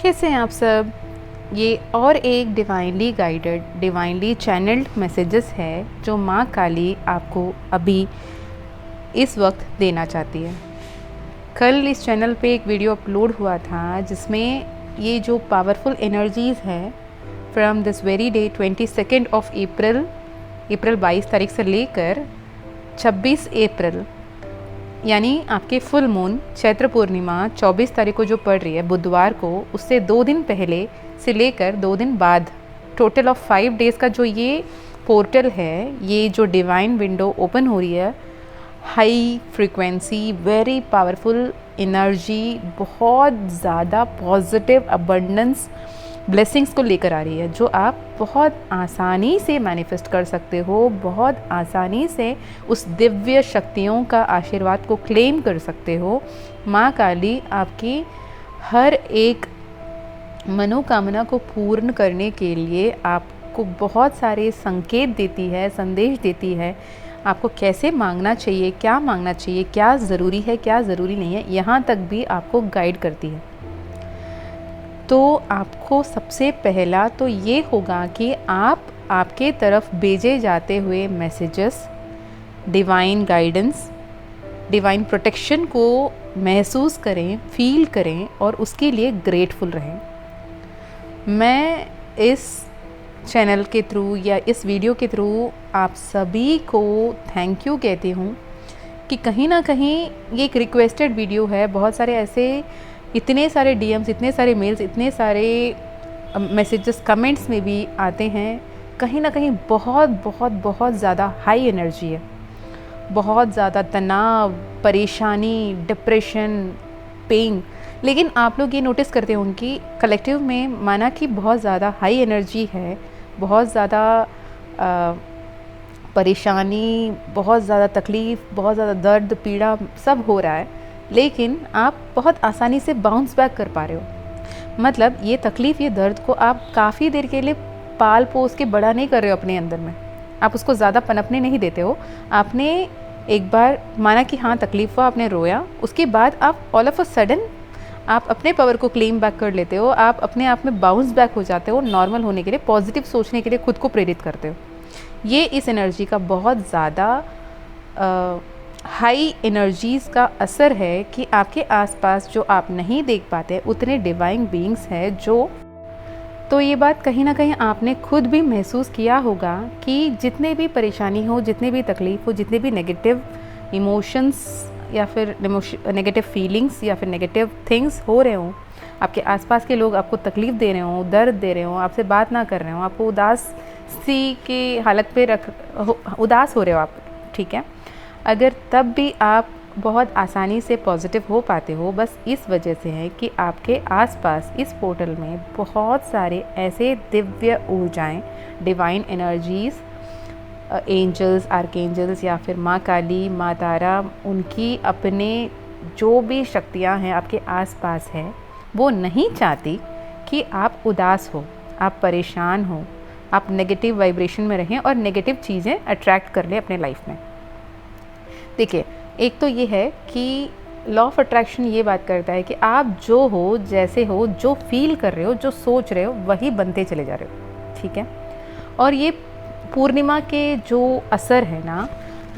कैसे हैं आप सब। ये और एक divinely guided, divinely channelled messages है जो माँ काली आपको अभी इस वक्त देना चाहती है। कल इस चैनल पे एक वीडियो अपलोड हुआ था जिसमें ये जो पावरफुल एनर्जीज़ है from this very day 22 of April 22 तारीख से लेकर 26 अप्रैल यानी आपके फुल मून चैत्र पूर्णिमा 24 तारीख को जो पड़ रही है बुधवार को, उससे 2 दिन पहले से लेकर 2 दिन बाद टोटल ऑफ 5 डेज़ का जो ये पोर्टल है, ये जो डिवाइन विंडो ओपन हो रही है, high frequency very powerful energy, बहुत ज़्यादा पॉजिटिव अबंडेंस ब्लेसिंग्स को लेकर आ रही है, जो आप बहुत आसानी से मैनिफेस्ट कर सकते हो, बहुत आसानी से उस दिव्य शक्तियों का आशीर्वाद को क्लेम कर सकते हो। माँ काली आपकी हर एक मनोकामना को पूर्ण करने के लिए आपको बहुत सारे संकेत देती है, संदेश देती है, आपको कैसे मांगना चाहिए, क्या मांगना चाहिए, क्या ज़रूरी है, क्या ज़रूरी नहीं है, यहाँ तक भी आपको गाइड करती है। तो आपको सबसे पहला तो ये होगा कि आप आपके तरफ भेजे जाते हुए messages, divine guidance, divine protection को महसूस करें, फील करें और उसके लिए ग्रेटफुल रहें। मैं इस चैनल के थ्रू या इस वीडियो के थ्रू आप सभी को थैंक यू कहती हूँ कि कहीं ना कहीं ये एक रिक्वेस्टेड वीडियो है। बहुत सारे ऐसे इतने सारे डीएम्स, इतने सारे मेल्स, इतने सारे मैसेजेस कमेंट्स में भी आते हैं, कहीं ना कहीं बहुत बहुत बहुत ज़्यादा हाई एनर्जी है, बहुत ज़्यादा तनाव, परेशानी, डिप्रेशन, पेन। लेकिन आप लोग ये नोटिस करते होंगे कि कलेक्टिव में माना कि बहुत ज़्यादा हाई एनर्जी है, बहुत ज़्यादा परेशानी, बहुत ज़्यादा तकलीफ़, बहुत ज़्यादा दर्द, पीड़ा सब हो रहा है, लेकिन आप बहुत आसानी से बाउंस बैक कर पा रहे हो। मतलब ये तकलीफ़, ये दर्द को आप काफ़ी देर के लिए पाल पोस के बड़ा नहीं कर रहे हो अपने अंदर में, आप उसको ज़्यादा पनपने नहीं देते हो। आपने एक बार माना कि हाँ तकलीफ़ हुआ, आपने रोया, उसके बाद आप ऑल ऑफ अ सडन आप अपने पावर को क्लेम बैक कर लेते हो, आप अपने आप में बाउंस बैक हो जाते हो, नॉर्मल होने के लिए, पॉजिटिव सोचने के लिए खुद को प्रेरित करते हो। ये इस एनर्जी का बहुत ज़्यादा हाई एनर्जीज़ का असर है कि आपके आसपास जो आप नहीं देख पाते उतने डिवाइन बीइंग्स हैं जो, तो ये बात कहीं ना कहीं आपने खुद भी महसूस किया होगा कि जितने भी परेशानी हो, जितने भी तकलीफ़ हो, जितने भी नेगेटिव इमोशंस या फिर नेगेटिव फीलिंग्स या फिर नेगेटिव थिंग्स हो रहे हों, आपके आसपास के लोग आपको तकलीफ़ दे रहे हों, दर्द दे रहे हों, आपसे बात ना कर रहे हों, आपको उदास सी की हालत पे उदास हो रहे हो आप, ठीक है, अगर तब भी आप बहुत आसानी से पॉजिटिव हो पाते हो, बस इस वजह से है कि आपके आसपास इस पोर्टल में बहुत सारे ऐसे Divya ऊर्जाएं, divine energies, angels, archangels या फिर माँ काली, माँ तारा, उनकी अपने जो भी शक्तियाँ हैं आपके आसपास है, वो नहीं चाहती कि आप उदास हो, आप परेशान हो, आप नेगेटिव वाइब्रेशन में रहें और नेगेटिव चीज़ें अट्रैक्ट कर लें अपने लाइफ में। देखिए, एक तो ये है कि लॉ ऑफ अट्रैक्शन ये बात करता है कि आप जो हो, जैसे हो, जो फील कर रहे हो, जो सोच रहे हो, वही बनते चले जा रहे हो, ठीक है। और ये पूर्णिमा के जो असर है ना,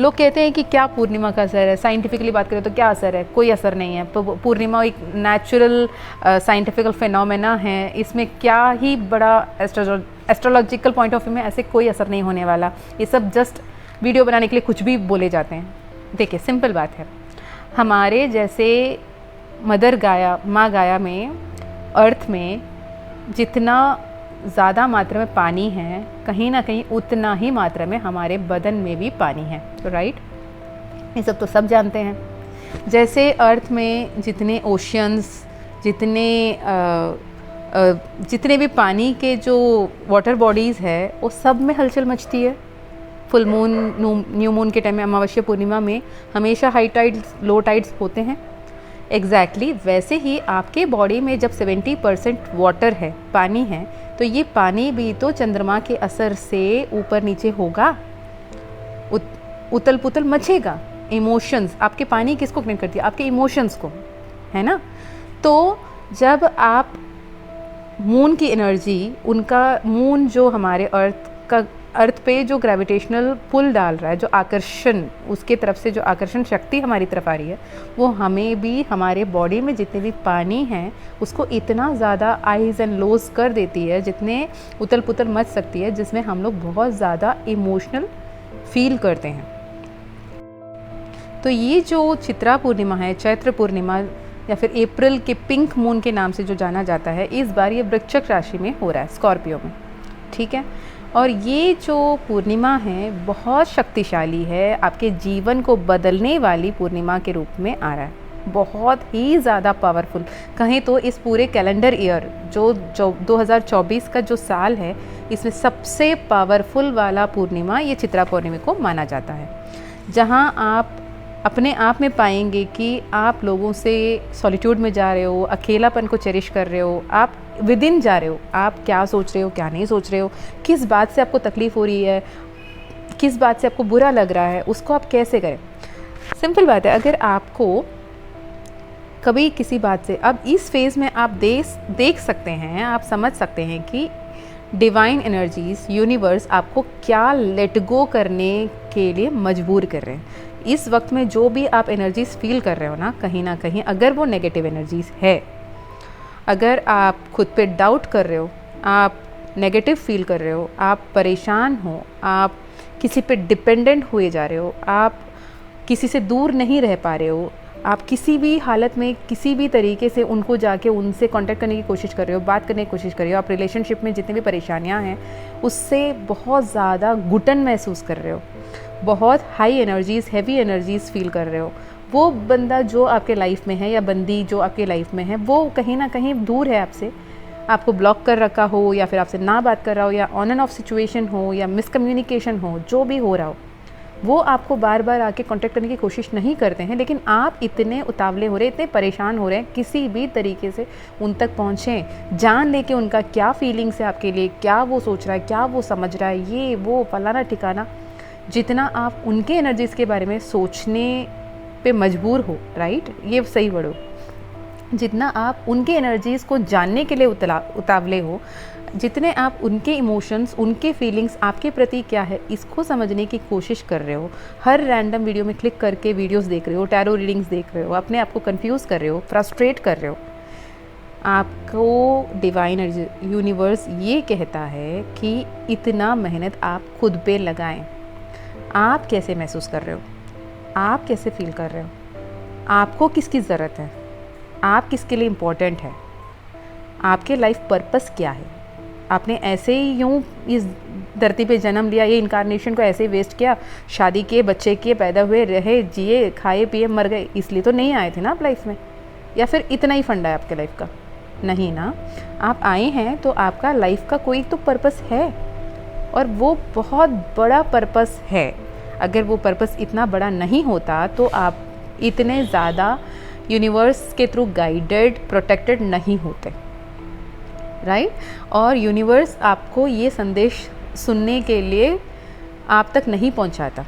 लोग कहते हैं कि क्या पूर्णिमा का असर है, साइंटिफिकली बात करें तो क्या असर है, कोई असर नहीं है। पूर्णिमा एक नेचुरल साइंटिफिकल फिनोमेना है, इसमें क्या ही बड़ा एस्ट्रोलॉजिकल पॉइंट ऑफ व्यू में ऐसे कोई असर नहीं होने वाला, ये सब जस्ट वीडियो बनाने के लिए कुछ भी बोले जाते हैं। देखिए, सिंपल बात है, हमारे जैसे मदर गाया, माँ गाया में, अर्थ में जितना ज़्यादा मात्रा में पानी है, कहीं ना कहीं उतना ही मात्रा में हमारे बदन में भी पानी है, तो राइट, ये सब तो सब जानते हैं। जैसे अर्थ में जितने ओशियंस, जितने भी पानी के जो वाटर बॉडीज़ है, वो सब में हलचल मचती है। फुल मून, न्यू मून के टाइम में, अमावस्या पूर्णिमा में हमेशा हाई टाइड्स, लो टाइड्स होते हैं। एग्जैक्टली वैसे ही आपके बॉडी में जब 70% वाटर है, पानी है, तो ये पानी भी तो चंद्रमा के असर से ऊपर नीचे होगा, उतल पुतल मचेगा। इमोशंस, आपके पानी किसको कनेक्ट करती है? आपके इमोशंस को, है ना। तो जब आप मून की एनर्जी, उनका मून जो हमारे अर्थ पे जो ग्रेविटेशनल पुल डाल रहा है, जो आकर्षण, उसके तरफ से जो आकर्षण शक्ति हमारी तरफ आ रही है, वो हमें भी हमारे बॉडी में जितने भी पानी हैं उसको इतना ज़्यादा आइज एंड लोज कर देती है, जितने उतल पुतल मच सकती है, जिसमें हम लोग बहुत ज़्यादा इमोशनल फील करते हैं। तो ये जो चित्रा पूर्णिमा है, चैत्र पूर्णिमा या फिर अप्रैल के पिंक मून के नाम से जो जाना जाता है, इस बार ये वृश्चिक राशि में हो रहा है, स्कॉर्पियो में, ठीक है। और ये जो पूर्णिमा है बहुत शक्तिशाली है, आपके जीवन को बदलने वाली पूर्णिमा के रूप में आ रहा है, बहुत ही ज़्यादा पावरफुल। कहें तो इस पूरे कैलेंडर ईयर जो 2024 का जो साल है, इसमें सबसे पावरफुल वाला पूर्णिमा ये चित्रा पूर्णिमा को माना जाता है, जहाँ आप अपने आप में पाएंगे कि आप लोगों से सॉलिट्यूड में जा रहे हो, अकेलापन को चेरिश कर रहे हो, आप विद इन जा रहे हो, आप क्या सोच रहे हो, क्या नहीं सोच रहे हो, किस बात से आपको तकलीफ़ हो रही है, किस बात से आपको बुरा लग रहा है, उसको आप कैसे करें। सिंपल बात है, अगर आपको कभी किसी बात से, अब इस फेज़ में आप देख सकते हैं, आप समझ सकते हैं कि डिवाइन एनर्जीज़, यूनिवर्स आपको क्या लेट गो करने के लिए मजबूर कर रहे हैं। इस वक्त में जो भी आप एनर्जीज़ फील कर रहे हो ना कहीं, अगर वो नेगेटिव एनर्जीज़ है, अगर आप खुद पे डाउट कर रहे हो, आप नेगेटिव फील कर रहे हो, आप परेशान हो, आप किसी पे डिपेंडेंट हुए जा रहे हो, आप किसी से दूर नहीं रह पा रहे हो, आप किसी भी हालत में किसी भी तरीके से उनको जाके उनसे कांटेक्ट करने की कोशिश कर रहे हो, बात करने की कोशिश कर रहे हो, आप रिलेशनशिप में जितनी भी परेशानियां हैं उससे बहुत ज़्यादा घुटन महसूस कर रहे हो, बहुत high energies, heavy energies feel कर रहे हो, वो बंदा जो आपके लाइफ में है या बंदी जो आपके लाइफ में है वो कहीं ना कहीं दूर है आपसे, आपको ब्लॉक कर रखा हो, या फिर आपसे ना बात कर रहा हो, या ऑन एंड ऑफ सिचुएशन हो, या मिसकम्युनिकेशन हो, जो भी हो रहा हो, वो आपको बार बार आके कांटेक्ट करने की कोशिश नहीं करते हैं, लेकिन आप इतने उतावले हो रहे, इतने परेशान हो रहे हैं किसी भी तरीके से उन तक पहुँचें, जान लें कि उनका क्या फीलिंग्स है आपके लिए, क्या वो सोच रहा है, क्या वो समझ रहा है, ये वो फलाना ठिकाना। जितना आप उनके एनर्जीज़ के बारे में सोचने पे मजबूर हो, राइट, ये सही वर्ड हो, जितना आप उनके एनर्जीज़ को जानने के लिए उतावले हो, जितने आप उनके इमोशंस, उनके फीलिंग्स आपके प्रति क्या है इसको समझने की कोशिश कर रहे हो, हर रैंडम वीडियो में क्लिक करके वीडियोस देख रहे हो, टैरो रीडिंग्स देख रहे हो, अपने आप को कंफ्यूज कर रहे हो, फ्रस्ट्रेट कर रहे हो, आपको डिवाइन यूनिवर्स ये कहता है कि इतना मेहनत आप खुद पे लगाएं। आप कैसे महसूस कर रहे हो, आप कैसे फील कर रहे हो, आपको किसकी ज़रूरत है, आप किसके लिए इम्पोर्टेंट है, आपके लाइफ पर्पस क्या है। आपने ऐसे ही यूँ इस धरती पे जन्म लिया, ये इनकारनेशन को ऐसे ही वेस्ट किया, शादी किए, बच्चे किए, पैदा हुए, रहे, जिए, खाए पिए, मर गए, इसलिए तो नहीं आए थे ना आप लाइफ में, या फिर इतना ही फंडा है आपके लाइफ का, नहीं ना। आप आए हैं तो आपका लाइफ का कोई तो पर्पस है, और वो बहुत बड़ा पर्पस है। अगर वो पर्पस इतना बड़ा नहीं होता तो आप इतने ज़्यादा यूनिवर्स के थ्रू गाइडेड, प्रोटेक्टेड नहीं होते, राइट। और यूनिवर्स आपको ये संदेश सुनने के लिए आप तक नहीं पहुंचाता।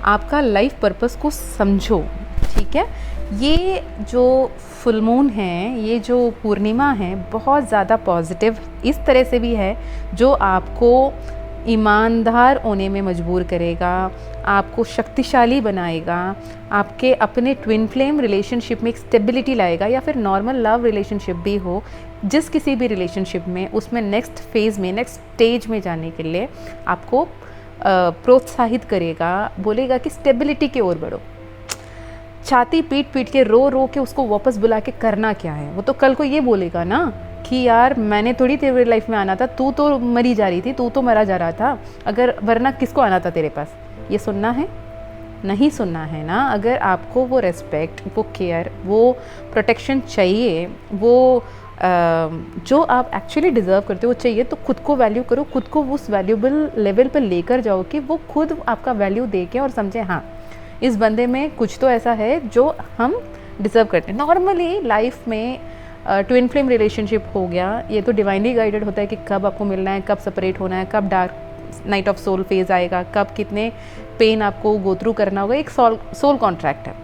आपका लाइफ पर्पस को समझो, ठीक है। ये जो फुल मून है, ये जो पूर्णिमा है, बहुत ज़्यादा पॉजिटिव इस तरह से भी है जो आपको ईमानदार होने में मजबूर करेगा, आपको शक्तिशाली बनाएगा, आपके अपने ट्विन फ्लेम रिलेशनशिप में एक स्टेबिलिटी लाएगा, या फिर नॉर्मल लव रिलेशनशिप भी हो, जिस किसी भी रिलेशनशिप में, उसमें नेक्स्ट फेज़ में, नेक्स्ट स्टेज में जाने के लिए आपको प्रोत्साहित करेगा, बोलेगा कि स्टेबिलिटी की ओर बढ़ो। छाती पीट पीट के रो रो के उसको वापस बुला के करना क्या है, वो तो कल को ये बोलेगा ना कि यार मैंने थोड़ी तेरे लाइफ में आना था, तू तो मरी जा रही थी, तू तो मरा जा रहा था, अगर वरना किसको आना था तेरे पास। ये सुनना है, नहीं सुनना है ना। अगर आपको वो रेस्पेक्ट, वो केयर, वो प्रोटेक्शन चाहिए, वो जो आप एक्चुअली डिज़र्व करते हो चाहिए, तो खुद को वैल्यू करो, खुद को उस वैल्यूबल लेवल पर लेकर जाओ कि वो खुद आपका वैल्यू दे के और समझे हाँ इस बंदे में कुछ तो ऐसा है जो हम डिज़र्व करते हैं। नॉर्मली लाइफ में ट्विन फ्लेम रिलेशनशिप हो गया, ये तो डिवाइनली गाइडेड होता है कि कब आपको मिलना है, कब सेपरेट होना है, कब dark night of soul phase आएगा, कब कितने पेन आपको गो थ्रू करना होगा, एक सोल कॉन्ट्रैक्ट है,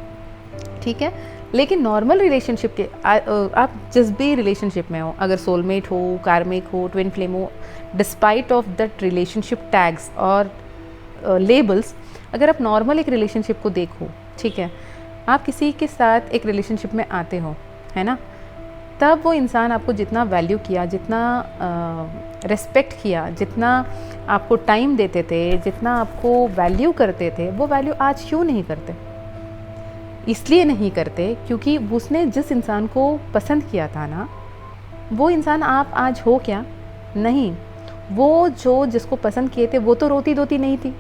ठीक है। लेकिन नॉर्मल रिलेशनशिप के आप जिस भी रिलेशनशिप में हो, अगर सोलमेट हो, कार्मिक हो, ट्विन फ्लेम हो, despite of that relationship tags और लेबल्स, अगर आप नॉर्मल एक रिलेशनशिप को देखो, ठीक है, आप किसी के साथ एक रिलेशनशिप में आते हो, है ना, तब वो इंसान आपको जितना वैल्यू किया, जितना रिस्पेक्ट किया, जितना आपको टाइम देते थे, जितना आपको वैल्यू करते थे, वो वैल्यू आज क्यों नहीं करते? इसलिए नहीं करते क्योंकि उसने जिस इंसान को पसंद किया था ना, वो इंसान आप आज हो क्या? नहीं। वो जो जिसको पसंद किए थे वो तो रोती धोती नहीं थी,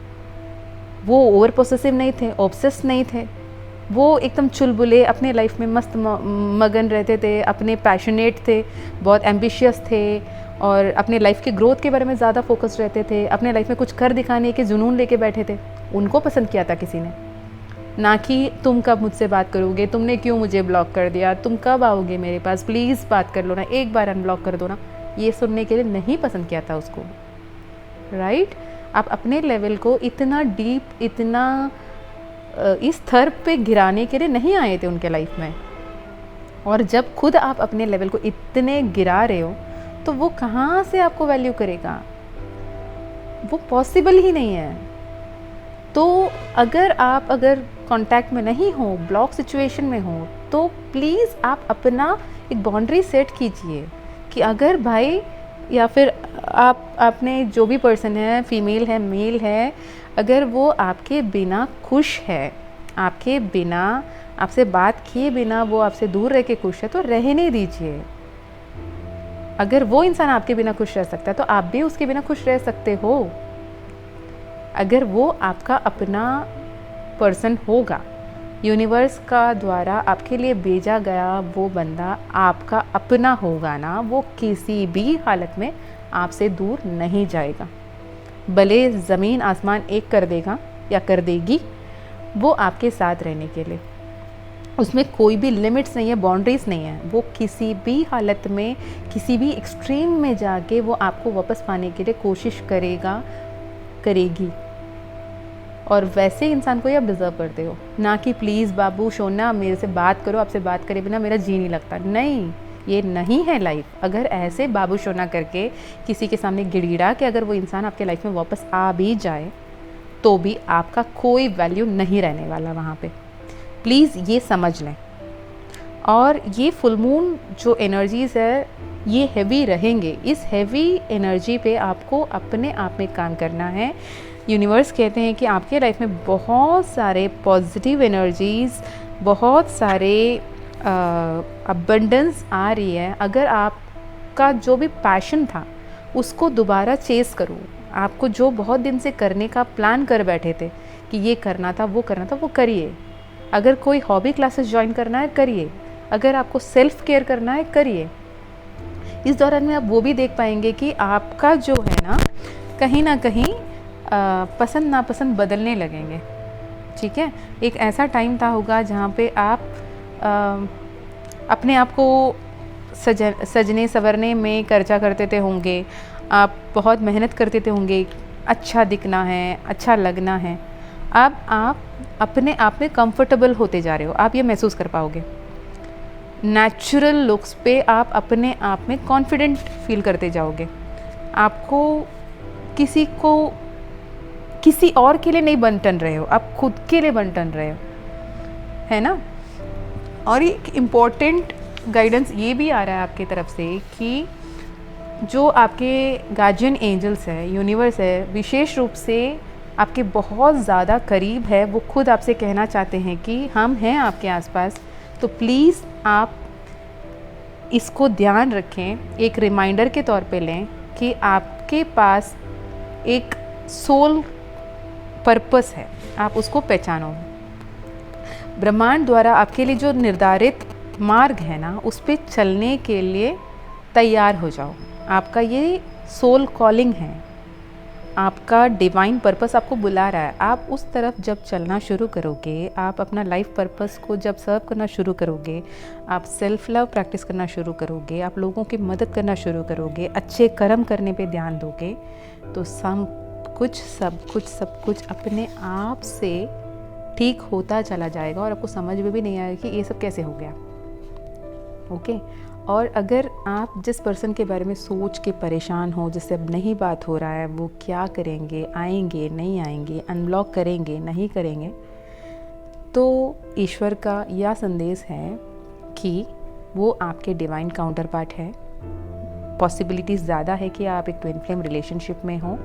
वो ओवर पोसेसिव नहीं थे, ऑब्सेस नहीं थे, वो एकदम चुलबुले अपने लाइफ में मस्त मगन रहते थे, अपने पैशनेट थे, बहुत एम्बिशियस थे और अपने लाइफ के ग्रोथ के बारे में ज़्यादा फोकस रहते थे, अपने लाइफ में कुछ कर दिखाने के जुनून लेके बैठे थे। उनको पसंद किया था किसी ने, ना कि तुम कब मुझसे बात करोगे, तुमने क्यों मुझे ब्लॉक कर दिया, तुम कब आओगे मेरे पास, प्लीज़ बात कर लो ना, एक बार अनब्लॉक कर दो ना, ये सुनने के लिए नहीं पसंद किया था उसको, राइट? आप अपने लेवल को इतना डीप, इतना इस स्तर पे गिराने के लिए नहीं आए थे उनके लाइफ में। और जब खुद आप अपने लेवल को इतने गिरा रहे हो तो वो कहाँ से आपको वैल्यू करेगा? वो पॉसिबल ही नहीं है। तो अगर कांटेक्ट में नहीं हो, ब्लॉक सिचुएशन में हो, तो प्लीज़ आप अपना एक बाउंड्री सेट कीजिए कि अगर भाई या फिर आपने जो भी पर्सन है, फीमेल है, मेल है, अगर वो आपके बिना खुश है, आपके बिना, आपसे बात किए बिना वो आपसे दूर रह के खुश है, तो रहने दीजिए। अगर वो इंसान आपके बिना खुश रह सकता है तो आप भी उसके बिना खुश रह सकते हो। अगर वो आपका अपना पर्सन होगा, यूनिवर्स का द्वारा आपके लिए भेजा गया वो बंदा आपका अपना होगा ना, वो किसी भी हालत में आपसे दूर नहीं जाएगा। भले ज़मीन आसमान एक कर देगा या कर देगी, वो आपके साथ रहने के लिए, उसमें कोई भी लिमिट्स नहीं है, बाउंड्रीज नहीं है। वो किसी भी हालत में, किसी भी एक्सट्रीम में जाके वो आपको वापस पाने के लिए कोशिश करेगा, करेगी। और वैसे इंसान को ही आप डिज़र्व करते हो, ना कि प्लीज़ बाबू सोना मेरे से बात करो, आपसे बात करे बिना मेरा जी नहीं लगता। नहीं, ये नहीं है लाइफ। अगर ऐसे बाबू सोना करके किसी के सामने गिड़गिड़ा के अगर वो इंसान आपके लाइफ में वापस आ भी जाए तो भी आपका कोई वैल्यू नहीं रहने वाला वहाँ पे। प्लीज़ ये समझ लें। और ये फुल मून जो एनर्जीज़ है ये हैवी रहेंगे। इस हैवी एनर्जी पे आपको अपने आप में काम करना है। यूनिवर्स कहते हैं कि आपके लाइफ में बहुत सारे पॉजिटिव एनर्जीज़, बहुत सारे अबंडेंस आ रही है। अगर आपका जो भी पैशन था उसको दोबारा चेस करो। आपको जो बहुत दिन से करने का प्लान कर बैठे थे कि ये करना था, वो करना था, वो करिए। अगर कोई हॉबी क्लासेस ज्वाइन करना है करिए। अगर आपको सेल्फ केयर करना है करिए। इस दौरान में आप वो भी देख पाएंगे कि आपका जो है ना कहीं पसंद नापसंद बदलने लगेंगे। ठीक है, एक ऐसा टाइम था होगा जहाँ पे आप अपने आप को सजने संवरने में खर्चा करते थे होंगे, आप बहुत मेहनत करते थे होंगे, अच्छा दिखना है, अच्छा लगना है। अब आप अपने आप में कंफर्टेबल होते जा रहे हो, आप ये महसूस कर पाओगे। नेचुरल लुक्स पे आप अपने आप में कॉन्फिडेंट फील करते जाओगे। आपको किसी और के लिए नहीं बन रहे हो, आप खुद के लिए बन रहे हो, है ना। और एक इम्पॉर्टेंट गाइडेंस ये भी आ रहा है आपकी तरफ से कि जो आपके गार्जियन एंजल्स है, यूनिवर्स है, विशेष रूप से आपके बहुत ज़्यादा करीब है, वो खुद आपसे कहना चाहते हैं कि हम हैं आपके आसपास। तो प्लीज़ आप इसको ध्यान रखें, एक रिमाइंडर के तौर पे लें कि आपके पास एक सोल पर्पस है, आप उसको पहचानो। ब्रह्मांड द्वारा आपके लिए जो निर्धारित मार्ग है ना, उस पे चलने के लिए तैयार हो जाओ। आपका ये सोल कॉलिंग है, आपका डिवाइन पर्पस आपको बुला रहा है। आप उस तरफ जब चलना शुरू करोगे, आप अपना लाइफ पर्पस को जब सर्व करना शुरू करोगे, आप सेल्फ लव प्रैक्टिस करना शुरू करोगे, आप लोगों की मदद करना शुरू करोगे, अच्छे कर्म करने पे ध्यान दोगे, तो सब कुछ अपने आप से ठीक होता चला जाएगा और आपको समझ में भी नहीं आएगा कि ये सब कैसे हो गया। ओके। और अगर आप जिस पर्सन के बारे में सोच के परेशान हो, जिससे अब नहीं बात हो रहा है, वो क्या करेंगे, आएंगे नहीं आएंगे, अनब्लॉक करेंगे नहीं करेंगे, तो ईश्वर का यह संदेश है कि वो आपके डिवाइन काउंटर पार्ट है। पॉसिबिलिटीज़ ज़्यादा है कि आप एक ट्विन फ्लेम रिलेशनशिप में हो,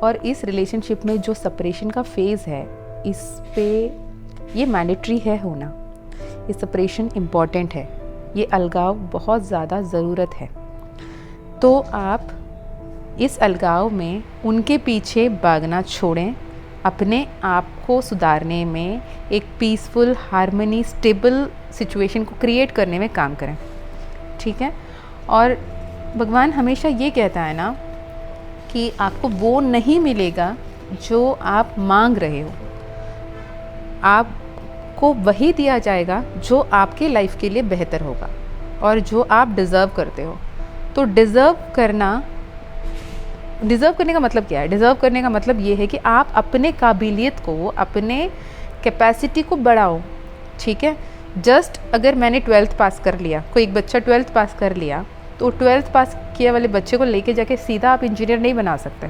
और इस रिलेशनशिप में जो सेपरेशन का फेज़ है, इस पे ये मैंडेटरी है होना। ये सेपरेशन इम्पॉर्टेंट है, ये अलगाव बहुत ज़्यादा ज़रूरत है। तो आप इस अलगाव में उनके पीछे भागना छोड़ें, अपने आप को सुधारने में, एक पीसफुल, हार्मनी, स्टेबल सिचुएशन को क्रिएट करने में काम करें। ठीक है। और भगवान हमेशा ये कहता है ना कि आपको वो नहीं मिलेगा जो आप मांग रहे हो, आपको वही दिया जाएगा जो आपके लाइफ के लिए बेहतर होगा और जो आप डिज़र्व करते हो। तो डिज़र्व करने का मतलब क्या है? डिज़र्व करने का मतलब ये है कि आप अपने काबिलियत को, अपने कैपेसिटी को बढ़ाओ। ठीक है। जस्ट अगर मैंने 12th पास कर लिया, कोई एक बच्चा 12th पास कर लिया, तो 12th पास किए वाले बच्चे को लेके जाके सीधा आप इंजीनियर नहीं बना सकते,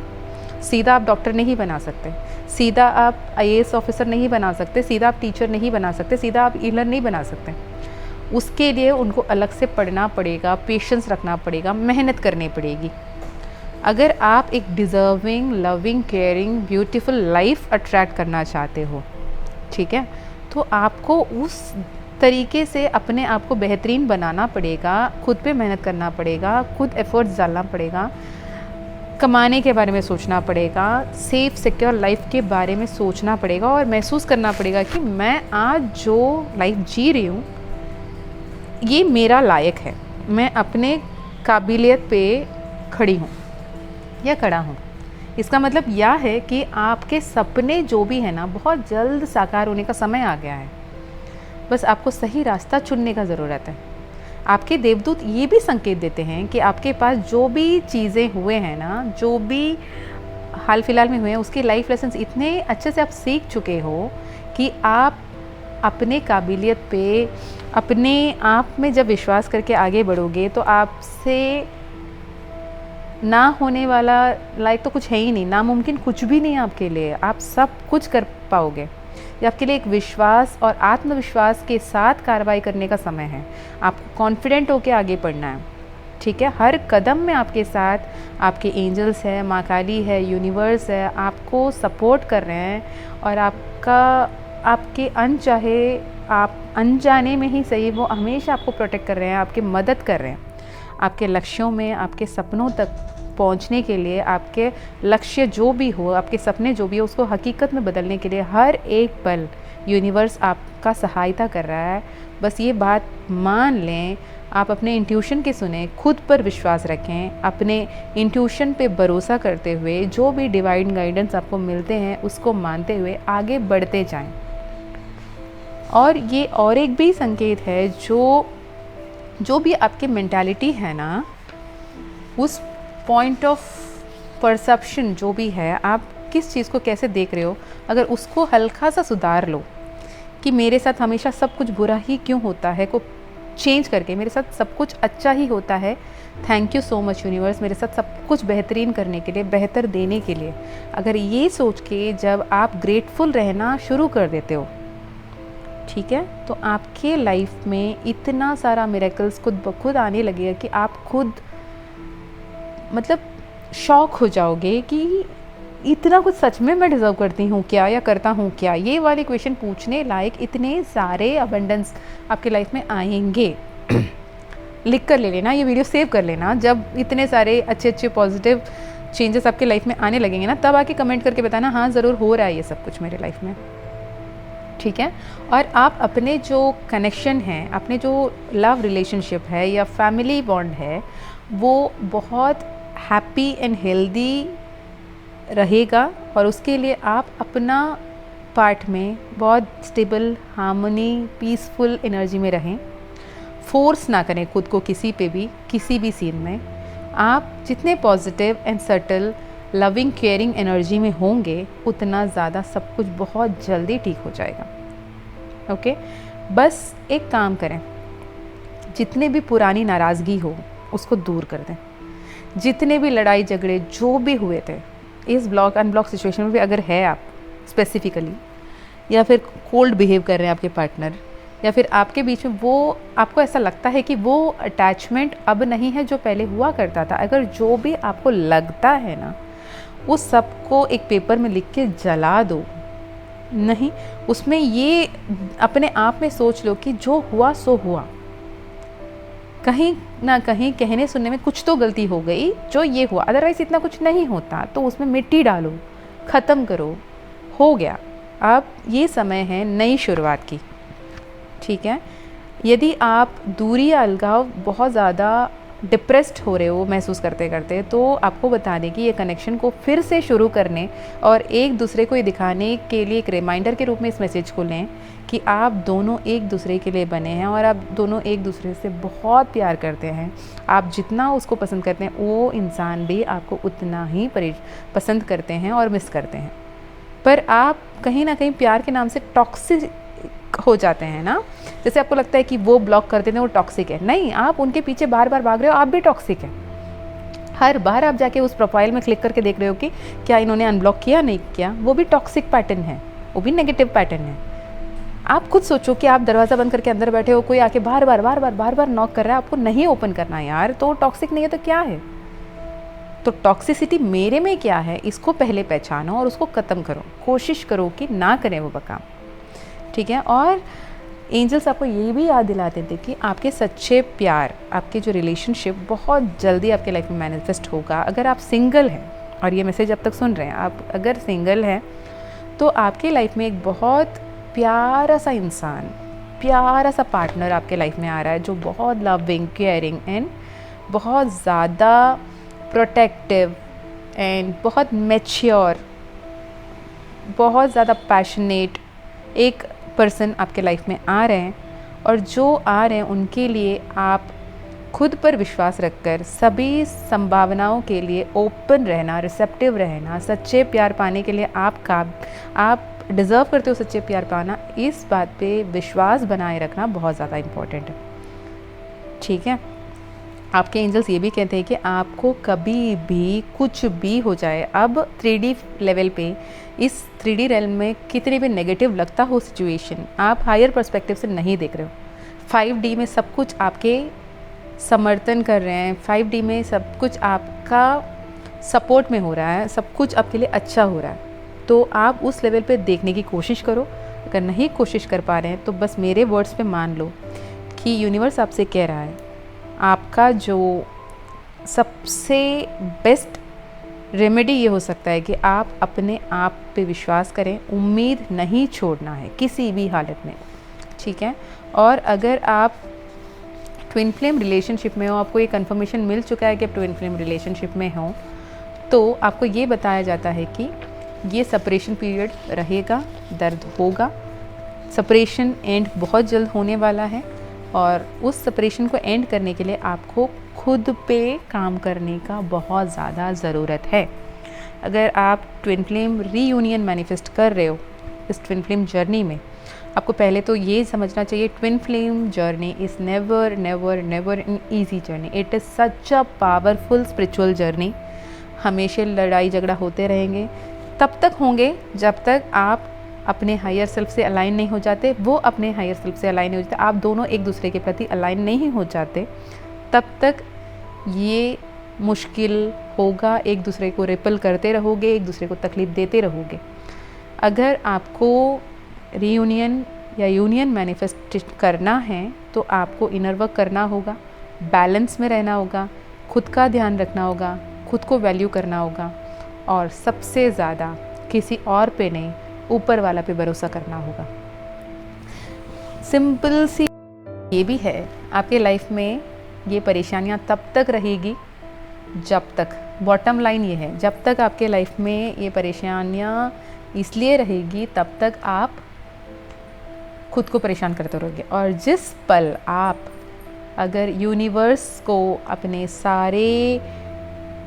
सीधा आप डॉक्टर नहीं बना सकते, सीधा आप IAS ऑफिसर नहीं बना सकते, सीधा आप टीचर नहीं बना सकते, सीधा आप हीलर नहीं बना सकते। उसके लिए उनको अलग से पढ़ना पड़ेगा, पेशेंस रखना पड़ेगा, मेहनत करनी पड़ेगी। अगर आप एक deserving, loving, caring, beautiful life attract करना चाहते हो, ठीक है, तो आपको उस तरीके से अपने आप को बेहतरीन बनाना पड़ेगा, खुद पे मेहनत करना पड़ेगा, खुद एफर्ट्स डालना पड़ेगा, कमाने के बारे में सोचना पड़ेगा, सेफ सिक्योर लाइफ के बारे में सोचना पड़ेगा और महसूस करना पड़ेगा कि मैं आज जो लाइफ जी रही हूँ ये मेरा लायक है, मैं अपने काबिलियत पे खड़ी हूँ या खड़ा हूँ। इसका मतलब यह है कि आपके सपने जो भी है ना, बहुत जल्द साकार होने का समय आ गया है। बस आपको सही रास्ता चुनने का ज़रूरत है। आपके देवदूत ये भी संकेत देते हैं कि आपके पास जो भी चीज़ें हुए हैं ना, जो भी हाल फिलहाल में हुए हैं, उसके लाइफ लेसन्स इतने अच्छे से आप सीख चुके हो कि आप अपने काबिलियत पे, अपने आप में जब विश्वास करके आगे बढ़ोगे तो आपसे ना होने वाला लाइक तो कुछ है ही नहीं, नामुमकिन कुछ भी नहीं आपके लिए, आप सब कुछ कर पाओगे। ये आपके लिए एक विश्वास और आत्मविश्वास के साथ कार्रवाई करने का समय है। आपको कॉन्फिडेंट होकर आगे बढ़ना है। ठीक है। हर कदम में आपके साथ आपके एंजल्स है, माँ काली है, यूनिवर्स है, आपको सपोर्ट कर रहे हैं और आपके आप अनजाने में ही सही, वो हमेशा आपको प्रोटेक्ट कर रहे हैं, आपकी मदद कर रहे हैं, आपके लक्ष्यों में, आपके सपनों तक पहुंचने के लिए, आपके लक्ष्य जो भी हो, आपके सपने जो भी हो, उसको हकीकत में बदलने के लिए हर एक पल यूनिवर्स आपका सहायता कर रहा है। बस ये बात मान लें, आप अपने इंट्यूशन के सुने, खुद पर विश्वास रखें, अपने इंट्यूशन पे भरोसा करते हुए जो भी डिवाइन गाइडेंस आपको मिलते हैं उसको मानते हुए आगे बढ़ते जाएं। और ये और एक भी संकेत है, जो भी आपकी मेंटालिटी है ना, उस पॉइंट ऑफ परसेप्शन जो भी है, आप किस चीज़ को कैसे देख रहे हो, अगर उसको हल्का सा सुधार लो कि मेरे साथ हमेशा सब कुछ बुरा ही क्यों होता है, को चेंज करके मेरे साथ सब कुछ अच्छा ही होता है। Thank you so much universe, मेरे साथ सब कुछ बेहतरीन करने के लिए, बेहतर देने के लिए। अगर ये सोच के जब आप ग्रेटफुल रहना शुरू कर देते हो, ठीक है, तो आपके लाइफ में इतना सारा मिरेकल्स खुद ब खुद आने लगेगा कि आप खुद मतलब शॉक हो जाओगे कि इतना कुछ सच में मैं डिज़र्व करती हूँ क्या, या करता हूँ क्या। ये वाले क्वेश्चन पूछने लायक इतने सारे अबंडेंस आपके लाइफ में आएंगे। लिख कर ले लेना, ये वीडियो सेव कर लेना। जब इतने सारे अच्छे अच्छे पॉजिटिव चेंजेस आपके लाइफ में आने लगेंगे ना, तब आके कमेंट करके बताना, हाँ ज़रूर हो रहा है ये सब कुछ मेरे लाइफ में। ठीक है। और आप अपने जो कनेक्शन हैं, अपने जो लव रिलेशनशिप है या फैमिली बॉन्ड है, वो बहुत हैप्पी एंड हेल्दी रहेगा। और उसके लिए आप अपना पार्ट में बहुत स्टेबल, हार्मनी, पीसफुल एनर्जी में रहें। फोर्स ना करें खुद को किसी पे भी, किसी भी सीन में। आप जितने positive and subtle loving caring energy में होंगे, उतना ज़्यादा सब कुछ बहुत जल्दी ठीक हो जाएगा। ओके, बस एक काम करें, जितने भी पुरानी नाराज़गी हो उसको दूर कर दें। जितने भी लड़ाई झगड़े जो भी हुए थे इस ब्लॉक अनब्लॉक सिचुएशन में भी अगर है आप स्पेसिफिकली, या फिर कोल्ड बिहेव कर रहे हैं आपके पार्टनर, या फिर आपके बीच में वो आपको ऐसा लगता है कि वो अटैचमेंट अब नहीं है जो पहले हुआ करता था, अगर जो भी आपको लगता है ना, उस सबको एक पेपर में लिख के जला दो। नहीं, उसमें ये अपने आप में सोच लो कि जो हुआ सो हुआ, कहीं ना कहीं कहने सुनने में कुछ तो गलती हो गई जो ये हुआ, अदरवाइज़ इतना कुछ नहीं होता। तो उसमें मिट्टी डालो, ख़त्म करो, हो गया। अब ये समय है नई शुरुआत की, ठीक है। यदि आप दूरी या अलगाव बहुत ज़्यादा डिप्रेस्ड हो रहे हो महसूस करते करते, तो आपको बता दें कि ये कनेक्शन को फिर से शुरू करने और एक दूसरे को ये दिखाने के लिए एक रिमाइंडर के रूप में इस मैसेज को लें कि आप दोनों एक दूसरे के लिए बने हैं और आप दोनों एक दूसरे से बहुत प्यार करते हैं। आप जितना उसको पसंद करते हैं वो इंसान भी आपको उतना ही पसंद करते हैं और मिस करते हैं। पर आप कहीं ना कहीं प्यार के नाम से टॉक्सिक हो जाते हैं ना, जैसे आपको लगता है कि वो ब्लॉक कर देते हैं वो टॉक्सिक है। नहीं, आप उनके पीछे बार बार भाग रहे हो, आप भी टॉक्सिक है। हर बार आप जाके उस प्रोफाइल में क्लिक करके देख रहे हो कि क्या इन्होंने अनब्लॉक किया नहीं किया, वो भी टॉक्सिक पैटर्न है, वो भी नेगेटिव पैटर्न है। आप खुद सोचो कि आप दरवाज़ा बंद करके अंदर बैठे हो, कोई आके बार बार नॉक कर रहा है, आपको नहीं ओपन करना यार, तो टॉक्सिक नहीं है तो क्या है? तो टॉक्सिसिटी मेरे में क्या है, इसको पहले पहचानो और उसको ख़त्म करो। कोशिश करो कि ना करें वो काम, ठीक है। और एंजल्स आपको ये भी याद दिलाते थे कि आपके सच्चे प्यार, आपके जो रिलेशनशिप बहुत जल्दी आपके लाइफ में मैनिफेस्ट होगा। अगर आप सिंगल हैं और ये मैसेज अब तक सुन रहे हैं, आप अगर सिंगल हैं तो आपके लाइफ में एक बहुत प्यारा सा इंसान, प्यारा सा पार्टनर आपके लाइफ में आ रहा है जो बहुत लविंग, केयरिंग एंड बहुत ज़्यादा प्रोटेक्टिव एंड बहुत मैच्योर, बहुत ज़्यादा पैशनेट एक पर्सन आपके लाइफ में आ रहे हैं। और जो आ रहे हैं उनके लिए आप खुद पर विश्वास रखकर सभी संभावनाओं के लिए ओपन रहना, रिसेप्टिव रहना, सच्चे प्यार पाने के लिए आप डिज़र्व करते हो सच्चे प्यार पाना, इस बात पे विश्वास बनाए रखना बहुत ज़्यादा इम्पोर्टेंट है, ठीक है। आपके एंजल्स ये भी कहते हैं कि आपको कभी भी कुछ भी हो जाए, अब 3D लेवल पे, इस 3D रेल में कितनी भी नेगेटिव लगता हो सिचुएशन, आप हायर पर्सपेक्टिव से नहीं देख रहे हो। 5D में सब कुछ आपके समर्थन कर रहे हैं, 5D में सब कुछ आपका सपोर्ट में हो रहा है, सब कुछ आपके लिए अच्छा हो रहा है। तो आप उस लेवल पे देखने की कोशिश करो। अगर नहीं कोशिश कर पा रहे हैं तो बस मेरे वर्ड्स पे मान लो कि यूनिवर्स आपसे कह रहा है, आपका जो सबसे बेस्ट रेमेडी ये हो सकता है कि आप अपने आप पे विश्वास करें, उम्मीद नहीं छोड़ना है किसी भी हालत में, ठीक है। और अगर आप ट्विन फ्लेम रिलेशनशिप में हो, आपको ये कंफर्मेशन मिल चुका है कि आप ट्विन फ्लेम रिलेशनशिप में हो, तो आपको ये बताया जाता है कि ये सेपरेशन पीरियड रहेगा, दर्द होगा, सेपरेशन एंड बहुत जल्द होने वाला है। और उस सेपरेशन को एंड करने के लिए आपको खुद पे काम करने का बहुत ज़्यादा ज़रूरत है। अगर आप ट्विन फ्लेम रीयूनियन मैनिफेस्ट कर रहे हो इस ट्विन फ्लेम जर्नी में, आपको पहले तो ये समझना चाहिए, twin flame journey is never never never an easy journey, it is such a powerful spiritual journey. हमेशा लड़ाई झगड़ा होते रहेंगे, तब तक होंगे जब तक आप अपने हायर सेल्फ से अलाइन नहीं हो जाते, वो अपने हायर सेल्फ से अलाइन नहीं हो जाते, आप दोनों एक दूसरे के प्रति अलाइन नहीं हो जाते, तब तक ये मुश्किल होगा। एक दूसरे को रिपल करते रहोगे, एक दूसरे को तकलीफ़ देते रहोगे। अगर आपको रीयूनियन या यूनियन मैनिफेस्ट करना है तो आपको इनर वर्क करना होगा, बैलेंस में रहना होगा, खुद का ध्यान रखना होगा, खुद को वैल्यू करना होगा, और सबसे ज़्यादा किसी और पे नहीं, ऊपर वाला पे भरोसा करना होगा। सिंपल सी ये भी है, आपके लाइफ में ये परेशानियाँ तब तक रहेगी जब तक, बॉटम लाइन ये है, जब तक आपके लाइफ में ये परेशानियाँ इसलिए रहेगी तब तक आप खुद को परेशान करते रहोगे। और जिस पल आप अगर यूनिवर्स को अपने सारे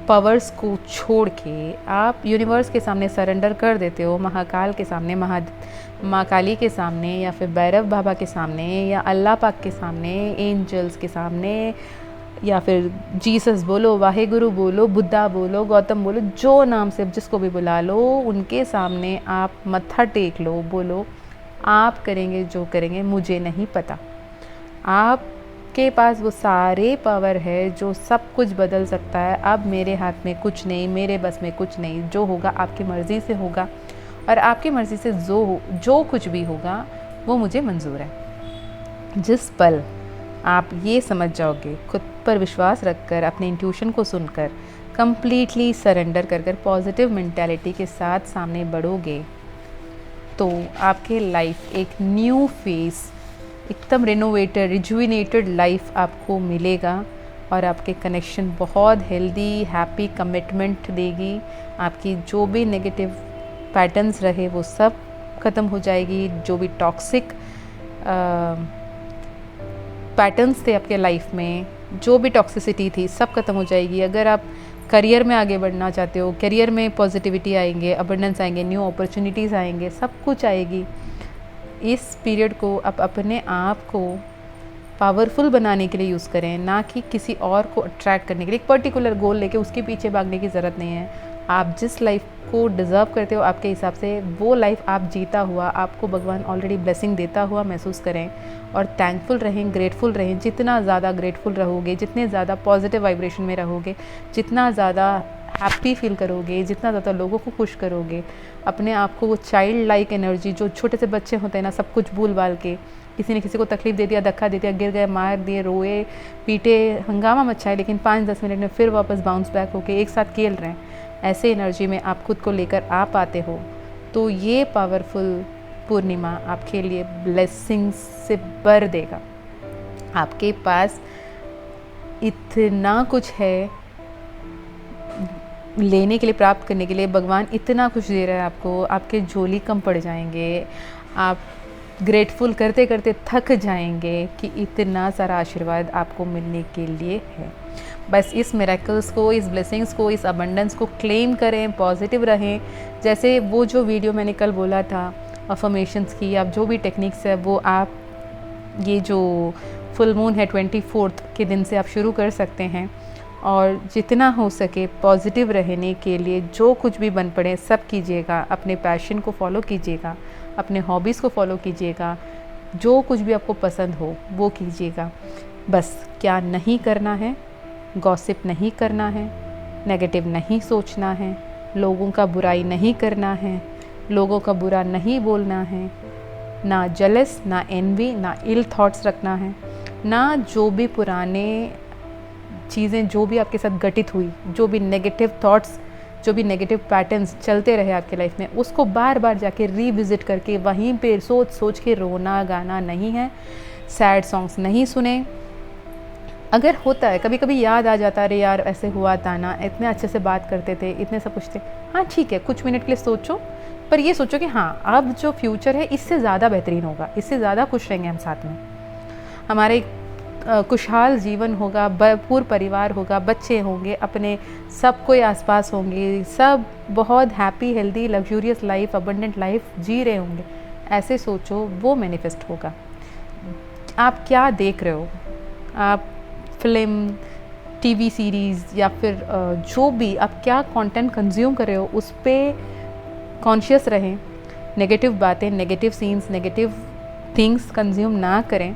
पावर्स को छोड़ के आप यूनिवर्स के सामने सरेंडर कर देते हो, महाकाल के सामने, माँ काली के सामने, या फिर भैरव बाबा के सामने, या अल्लाह पाक के सामने, एंजल्स के सामने, या फिर जीसस बोलो, वाहेगुरु बोलो, बुद्धा बोलो, गौतम बोलो, जो नाम से जिसको भी बुला लो, उनके सामने आप मत्था टेक लो, बोलो आप करेंगे जो करेंगे मुझे नहीं पता। आपके पास वो सारे पावर है जो सब कुछ बदल सकता है। अब मेरे हाथ में कुछ नहीं, मेरे बस में कुछ नहीं, जो होगा आपकी मर्ज़ी से होगा, और आपकी मर्ज़ी से जो कुछ भी होगा वो मुझे मंजूर है। जिस पल आप ये समझ जाओगे, खुद पर विश्वास रखकर, अपने इंट्यूशन को सुनकर, कंप्लीटली सरेंडर कर पॉजिटिव मेंटालिटी के साथ सामने बढ़ोगे, तो आपके लाइफ एक न्यू फेस, एकदम रिनोवेटेड, रिजुविनेटेड लाइफ आपको मिलेगा, और आपके कनेक्शन बहुत हेल्दी, हैप्पी कमिटमेंट देगी। आपकी जो भी नेगेटिव पैटर्न्स रहे वो सब ख़त्म हो जाएगी। जो भी टॉक्सिक पैटर्न्स थे आपके लाइफ में, जो भी टॉक्सिसिटी थी, सब ख़त्म हो जाएगी। अगर आप करियर में आगे बढ़ना चाहते हो, करियर में पॉजिटिविटी आएंगे, अबंडेंस आएंगे, न्यू अपॉर्चुनिटीज़ आएंगे, सब कुछ आएगी। इस पीरियड को आप अपने आप को पावरफुल बनाने के लिए यूज़ करें, ना कि किसी और को अट्रैक्ट करने के लिए। एक पर्टिकुलर गोल लेके उसके पीछे भागने की ज़रूरत नहीं है। आप जिस लाइफ को डिज़र्व करते हो आपके हिसाब से, वो लाइफ आप जीता हुआ, आपको भगवान ऑलरेडी ब्लेसिंग देता हुआ महसूस करें, और थैंकफुल रहें, ग्रेटफुल रहें। जितना ज़्यादा ग्रेटफुल रहोगे, जितने ज़्यादा पॉजिटिव वाइब्रेशन में रहोगे, जितना ज़्यादा हैप्पी फील करोगे, जितना ज़्यादा लोगों को खुश करोगे, अपने आप को वो चाइल्ड लाइक एनर्जी, जो छोटे से बच्चे होते हैं ना, सब कुछ भूल भाल के, किसी ने किसी को तकलीफ़ दे दिया, धक्का दे दिया, गिर गए, मार दिए, रोए पीटे, हंगामा मचाए, लेकिन 5-10 मिनट में फिर वापस बाउंस बैक होके एक साथ खेल रहे हैं, ऐसे एनर्जी में आप खुद को लेकर आ पाते हो, तो ये पावरफुल पूर्णिमा आपके लिए ब्लेसिंग्स से भर देगा। आपके पास इतना कुछ है लेने के लिए, प्राप्त करने के लिए। भगवान इतना कुछ दे रहा है आपको, आपके झोली कम पड़ जाएंगे, आप ग्रेटफुल करते करते थक जाएंगे कि इतना सारा आशीर्वाद आपको मिलने के लिए है। बस इस मिरेकल्स को, इस ब्लेसिंग्स को, इस अबंडेंस को क्लेम करें, पॉजिटिव रहें। जैसे वो जो वीडियो मैंने कल बोला था अफर्मेशंस की, आप जो भी टेक्निक्स है वो आप ये जो फुल मून है 24 के दिन से आप शुरू कर सकते हैं, और जितना हो सके पॉजिटिव रहने के लिए जो कुछ भी बन पड़े सब कीजिएगा। अपने पैशन को फॉलो कीजिएगा, अपने हॉबीज़ को फॉलो कीजिएगा, जो कुछ भी आपको पसंद हो वो कीजिएगा। बस क्या नहीं करना है, गॉसिप नहीं करना है, नेगेटिव नहीं सोचना है, लोगों का बुराई नहीं करना है, लोगों का बुरा नहीं बोलना है, ना जेलस, ना एनवी, ना इल थॉट्स रखना है, ना जो भी पुराने चीज़ें जो भी आपके साथ घटित हुई, जो भी नेगेटिव थॉट्स, जो भी नेगेटिव पैटर्न्स चलते रहे आपके लाइफ में, उसको बार बार जाके रीविज़िट करके वहीं पे सोच सोच के रोना गाना नहीं है। सैड सॉन्ग्स नहीं सुने। अगर होता है कभी कभी याद आ जाता है, अरे यार ऐसे हुआ था ना, इतने अच्छे से बात करते थे, इतने सब कुछ थे, हाँ ठीक है, कुछ मिनट के लिए सोचो, पर ये सोचो कि हाँ अब जो फ्यूचर है इससे ज़्यादा बेहतरीन होगा, इससे ज़्यादा खुश रहेंगे हम साथ में, हमारे खुशहाल जीवन होगा, भरपूर परिवार होगा, बच्चे होंगे, अपने सब कोई आसपास होंगे, सब बहुत happy, healthy, luxurious life, abundant life जी रहे होंगे। ऐसे सोचो, वो मैनिफेस्ट होगा। आप क्या देख रहे हो, आप फिल्म, टीवी सीरीज़, या फिर जो भी आप क्या कंटेंट कंज्यूम कर रहे हो, उस पर कॉन्शियस रहें। नेगेटिव बातें, negative scenes, negative things consume ना करें।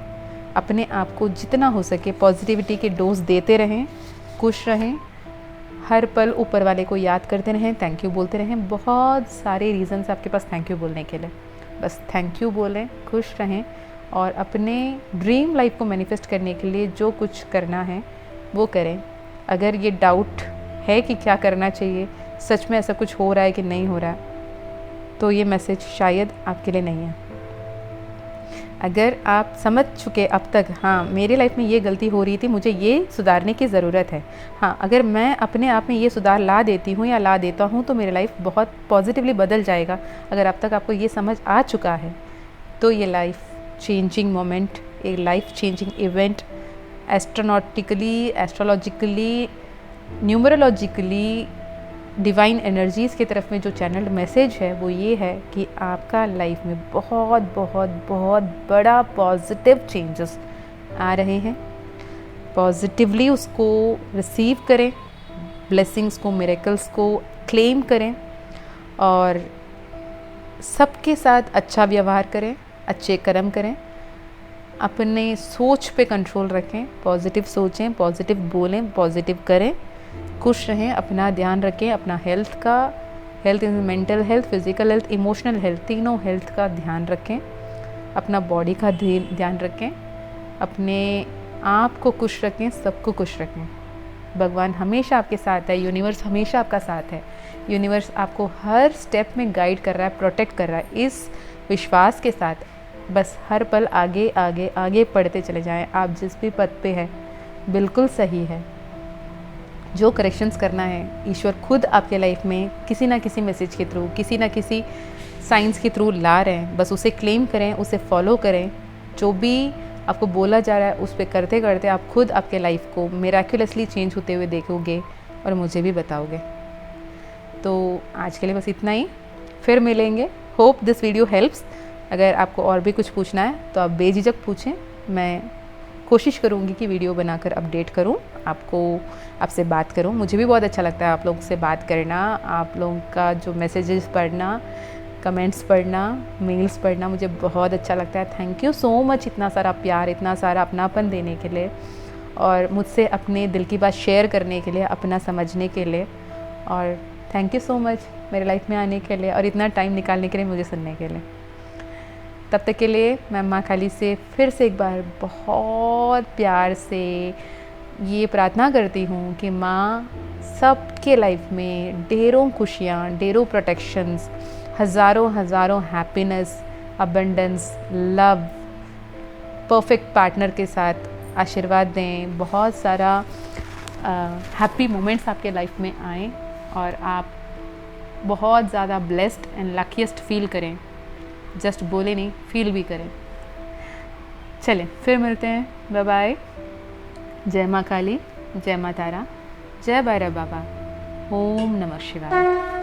अपने आप को जितना हो सके पॉजिटिविटी के डोज देते रहें, खुश रहें, हर पल ऊपर वाले को याद करते रहें, थैंक यू बोलते रहें। बहुत सारे रीज़न्स आपके पास थैंक यू बोलने के लिए, बस थैंक यू बोलें, खुश रहें, और अपने ड्रीम लाइफ को मैनिफेस्ट करने के लिए जो कुछ करना है वो करें। अगर ये डाउट है कि क्या करना चाहिए, सच में ऐसा कुछ हो रहा है कि नहीं हो रहा है, तो ये मैसेज शायद आपके लिए नहीं है। अगर आप समझ चुके अब तक, हाँ मेरी लाइफ में ये गलती हो रही थी, मुझे ये सुधारने की ज़रूरत है, हाँ अगर मैं अपने आप में ये सुधार ला देती हूँ या ला देता हूँ तो मेरी लाइफ बहुत पॉजिटिवली बदल जाएगा। अगर अब तक आपको ये समझ आ चुका है तो ये लाइफ चेंजिंग मोमेंट, एक life changing event, astronautically, astrologically numerologically divine energies की तरफ में जो चैनल मैसेज है वो ये है कि आपका लाइफ में बहुत बहुत बहुत बड़ा पॉजिटिव चेंजेस आ रहे हैं। पॉजिटिवली उसको रिसीव करें, ब्लेसिंग्स को, मिरेकल्स को क्लेम करें और सबके साथ अच्छा व्यवहार करें, अच्छे कर्म करें, अपने सोच पे कंट्रोल रखें, पॉजिटिव सोचें, पॉजिटिव बोलें, पॉजिटिव करें, खुश रहें, अपना ध्यान रखें, अपना हेल्थ का, health in mental health, physical health, emotional health, तीनों हेल्थ का ध्यान रखें, अपना बॉडी का ध्यान रखें, अपने आप को खुश रखें, सबको खुश रखें। भगवान हमेशा आपके साथ है, यूनिवर्स हमेशा आपका साथ है, यूनिवर्स आपको हर स्टेप में गाइड कर रहा है, प्रोटेक्ट कर रहा है। इस विश्वास के साथ बस हर पल आगे आगे आगे बढ़ते चले जाएं। आप जिस भी पद पे हैं बिल्कुल सही है। जो करेक्शंस करना है ईश्वर खुद आपके लाइफ में किसी ना किसी मैसेज के थ्रू, किसी ना किसी साइंस के थ्रू ला रहे हैं। बस उसे क्लेम करें, उसे फॉलो करें। जो भी आपको बोला जा रहा है उस पर करते करते आप खुद आपके लाइफ को मिराक्युलसली चेंज होते हुए देखोगे और मुझे भी बताओगे। तो आज के लिए बस इतना ही, फिर मिलेंगे। Hope this video helps. अगर आपको और भी कुछ पूछना है तो आप बेझिझक पूछें, मैं कोशिश करूँगी कि वीडियो बनाकर अपडेट करूँ, आपसे बात करूँ। मुझे भी बहुत अच्छा लगता है आप लोगों से बात करना, आप लोगों का जो मैसेजेस पढ़ना, कमेंट्स पढ़ना, मेल्स पढ़ना, मुझे बहुत अच्छा लगता है। थैंक यू सो मच इतना सारा प्यार, इतना सारा अपनापन देने के लिए और मुझसे अपने दिल की बात शेयर करने के लिए, अपना समझने के लिए। और थैंक यू सो मच मेरे लाइफ में आने के लिए और इतना टाइम निकालने के लिए, मुझे सुनने के लिए। तब तक के लिए मैं माँ काली से फिर से एक बार बहुत प्यार से ये प्रार्थना करती हूँ कि माँ सबके लाइफ में ढेरों खुशियाँ, ढेरों प्रोटेक्शंस, हज़ारों हज़ारों happiness, abundance, love, perfect partner के साथ आशीर्वाद दें। बहुत सारा हैप्पी मोमेंट्स आपके लाइफ में आएँ और आप बहुत ज़्यादा ब्लेस्ड एंड लकीएस्ट फील करें। जस्ट बोले नहीं, फील भी करें। चलें फिर मिलते हैं। Bye bye. जय माँ काली, जय माँ तारा, जय भैरव बाबा। ओम नमः शिवाय।